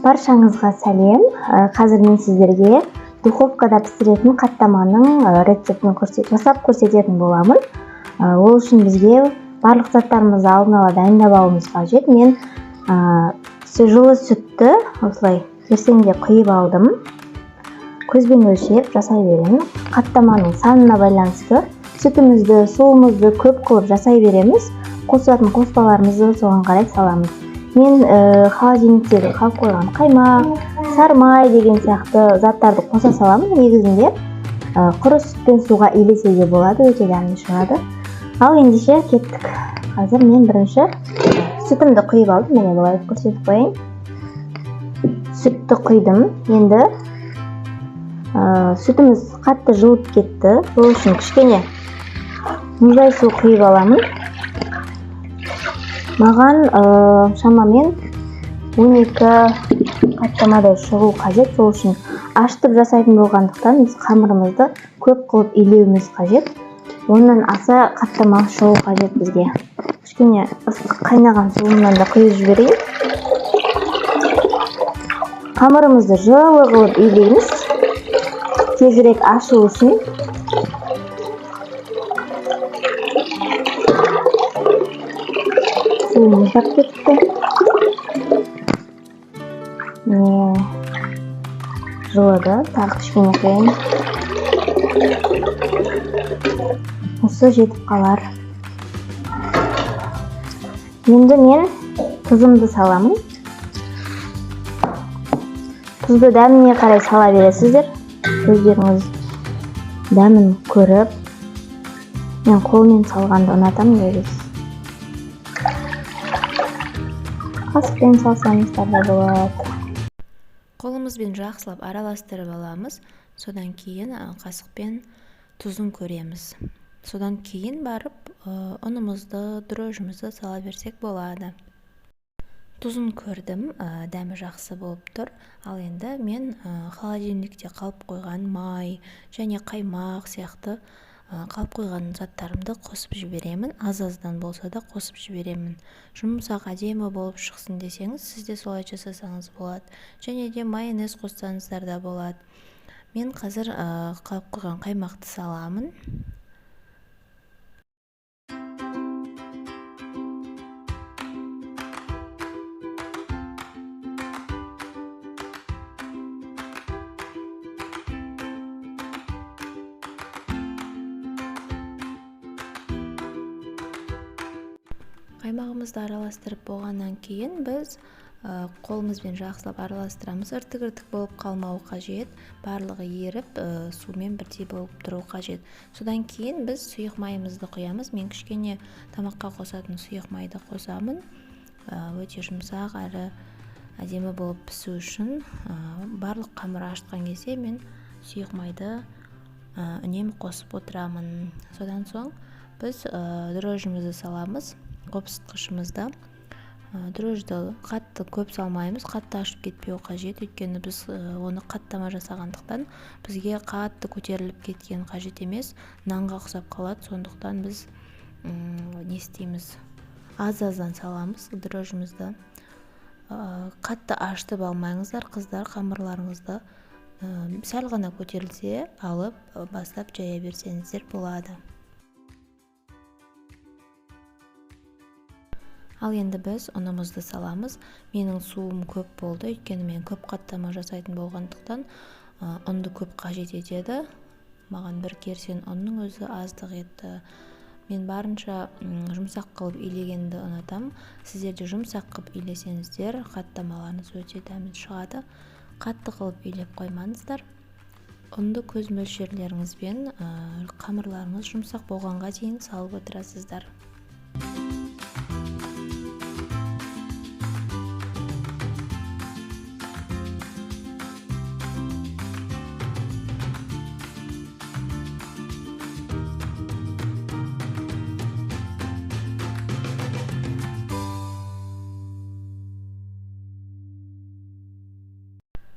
Баршаңызға сәлем. Қазір мен сіздерге духовкада пісіретін қаттаманың рецептін жасап көрсететін боламын. Ол үшін бізге барлық заттарымызды алдын ала дайындап алуымыз қажет. Мен жылы сүтті осылай ертеңде құйып алдым. Көзбен өлшеп жасай беремін. Қаттаманың санына байланысты сүтімізді, суымызды көп қылып жасай береміз. Қосатын қоспаларымызды соған қарай саламыз. Мен холодильниктегі қалып қойған қаймақ, сармай деген сияқты заттарды қоса саламын. Негізінде құры сүтпен суға илесе де болады, өте дәмді шығады. Ал ендеше кеттік. Қазір мен бірінші сүтімді құйып алдым. Міне былай көрсетіп қояйын. Сүтті құйдым. Енді сүтіміз қатты жылып кетті. Ол үшін кішкене мұздай су құйып аламын. Маған шамамен 12 қаттамадай шығу қажет. Сол үшін ашытып жасайтын болғандықтан біз қамырымызды көп қылып илеуіміз қажет. Онан аса қаттама шығу қажет бізге. Кішкене ыстық қайнаған суымнан да құйып жіберейін. Қамырымызды жылы қылып илейміз. Тезірек ашу үшін. Суымыз да кетті. Жылыды, тағы кішкене құйын. Осы жетіп қалар. Енді мен тұзымды саламын. Тұзды дәміне қарай сала бересіздер. Өздеріңіз дәмін көріп, мен қолмен салғанды ұнатамын негізі. Қасықпен салсаңыздар да болады. Қолымызбен жақсылап араластырып аламыз. Содан кейін қасықпен тұзын көреміз. Содан кейін барып ұнымызды, дрожжымызды сала берсек болады. Тұзын көрдім, дәмі жақсы болып тұр. Ал енді мен холодильникте қалып қойған май және қаймақ сияқты қалып қойған заттарымды қосып жіберемін. Аз-аздан болса да қосып жіберемін. Жұмсақ әдемі болып шықсын десеңіз, сізде солай жасасаңыз болады. Және де майонез қоссаңыздар да болады. Мен қазір қалып қойған қаймақты саламын. Қаймағымызды араластырып болғаннан кейін біз қолымызбен жақсылап араластырамыз. Іртік-іртік болып қалмауы қажет. Барлығы еріп, сумен бірдей болып тұру қажет. Содан кейін біз сұйық майымызды құямыз. Мен кішкене тамаққа қосатын сұйық майды қосамын. Өте жұмсақ әрі әдемі болып пісу үшін барлық қамыр ашытқан кезде мен сұйық майды үнемі қосып отырамын. Содан соң біз дрожжымызды саламыз. Қопсытқышымызда дрожжды қатты көп салмаймыз, қатты ашып кетпеу қажет. Өйткені біз оны қаттама жасағандықтан бізге қатты көтеріліп кеткен қажет емес, нанға ұқсап қалады. Сондықтан біз не істейміз? Аз-аздан саламыз дрожжымызды. Қатты ашытып алмаңыздар, қыздар, қамырларыңызды сәл ғана көтерілсе алып бастап жая берсеңіздер болады. Ал енді біз ұнымызды саламыз. Менің суым көп болды, өйткені мен көп қаттама жасайтын болғандықтан ұнды көп қажет етеді. Маған бір керсен ұнның өзі аздық етті. Мен барынша жұмсақ қылып илегенді ұнатам. Сіздер де жұмсақ қылып илесеңіздер, қаттамаларыңыз өте дәмді шығады. Қатты қылып илеп қоймаңыздар. Ұнды көз мөлшерлеріңізбен қамырларыңыз жұмсақ болғанға дейін салып отырасыздар.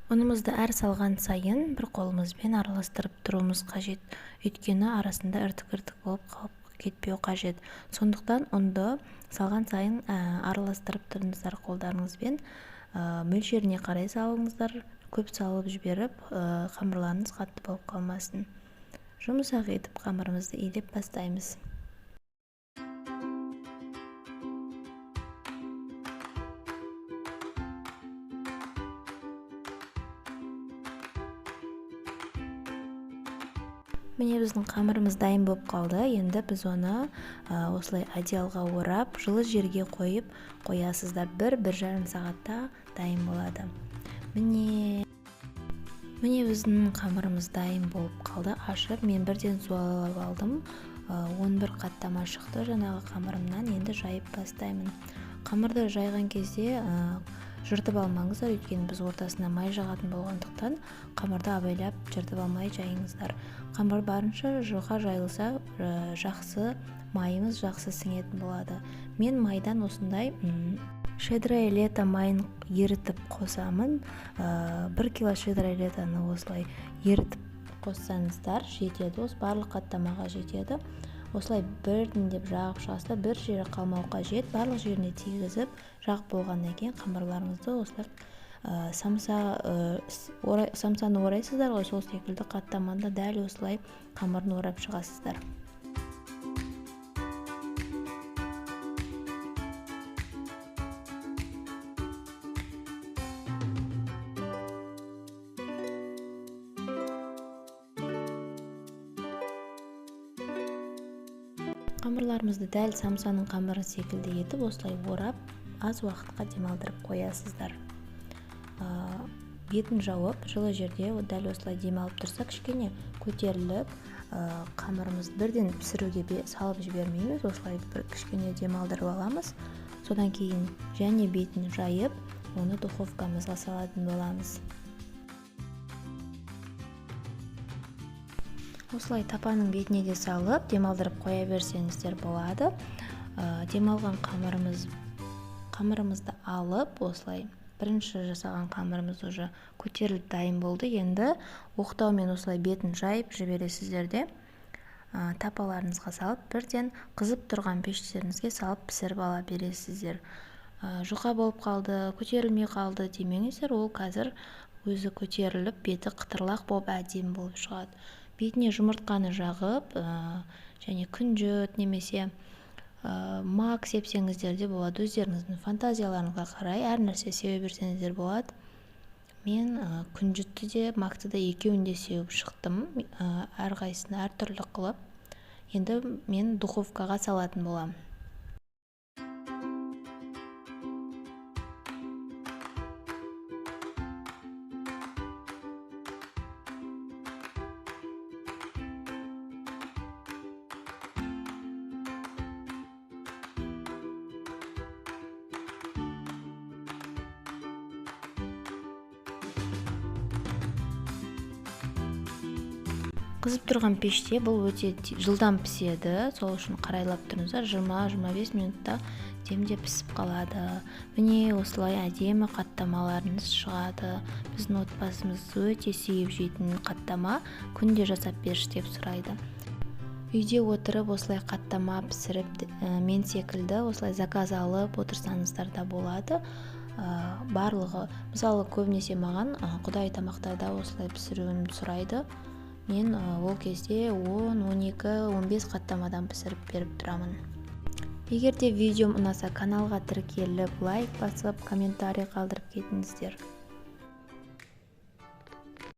Ұнымызды әр салған сайын бір қолымызбен араластырып тұруымыз қажет. Өйткені арасында іртік-іртік болып қалып кетпеу қажет. Сондықтан ұнды салған сайын араластырып тұрыңыздар қолдарыңызбен. мөлшеріне қарай салыңыздар, көп салып жіберіп қамырларыңыз қатты болып қалмасын. Жұмсақ етіп қамырымызды илеп бастаймыз. Міне біздің қамырымыз дайын болып қалды. Енді біз оны осылай одеялға орап, жылы жерге қойып қоясыздар. 1-1,5 сағатта дайын болады. Міне біздің қамырымыз дайын болып қалды. Ашып, мен бірден суалап алдым. 11 қаттама шықты жаңағы қамырымнан. Енді жайып бастаймын. Қамырды жайған кезде жыртып алмаңыздар, өйткені біз ортасына май жағатын болғандықтан қамырды абайлап жыртып алмай жайыңыздар. Қамыр барынша жұқа жайылса жақсы, майымыз жақсы сіңетін болады. Мен майдан осындай щедрое лето майын ерітіп қосамын. 1 кило щедрое летоны осылай ерітіп қоссаңыздар жетеді, осы барлық қаттамаға жетеді. Осылай бірден жағып шығасыздар, бір жері қалмау қажет. Барлық жеріне тигізіп жағып болғаннан кейін қамырларыңызды осылай самсаны орайсыздар ғой, сол секілді қаттаманы дәл осылай қамырын орап шығасыздар. Қамырларымызды дәл самсаның қамыры секілді етіп осылай орап, аз уақытқа демалдырып қоясыздар. Бетін жауып, жылы жерде дәл осылай демалып тұрса, кішкене көтеріліп, қамырымызды бірден пісіруге салып жібермейміз, осылай бір кішкене демалдырып аламыз. Содан кейін және бетін жайып, оны духовкамызға салатын боламыз. Осылай тапаның бетіне де салып, демалдырып қоя берсеңіздер болады. Демалған қамырымызды алып, осылай бірінші жасаған қамырымыз уже көтеріліп дайын болды. Енді оқтаумен осылай бетін жайып жібересіздер де, тапаларыңызға салып, бірден қызып тұрған пештеріңізге салып пісіріп ала бересіздер. Жұқа болып қалды, көтерілмей қалды демеңіздер, ол қазір өзі көтеріліп, беті қытырлақ болып әдемі болып шығады. Бетіне жұмыртқаны жағып, және күнжіт немесе мак сепсеңіздер де болады. Өздеріңіздің фантазияларыңызға қарай әр нәрсе сеуе берсеңіздер болады. Мен күнжітті де, макты да екеуін де сеуіп шықтым. Әрқайсысын әртүрлі қылып. Енді мен духовкаға салатын боламын. Қызып тұрған пеште бұл өте жылдам піседі, сол үшін қарайлап тұрыңыздар, 20-25 минутта демде пісіп қалады. Міне осылай әдемі қаттамаларыңыз шығады. Біздің отбасымыз өте сүйіп жейтін қаттама, күнде жасап берші деп сұрайды. Үйде отырып осылай қаттама пісіріп, мен секілді осылай заказ алып отырсаңыздар да болады. Барлығы, мысалы көбінесе маған құдай тамақтарда осылай пісіруін сұрайды. Мен ол кезде 10, 12, 15 қаттамадан пісіріп беріп тұрамын. Егер де видеом ұнаса, каналға тіркеліп, лайк басып, комментарий қалдырып кетіңіздер.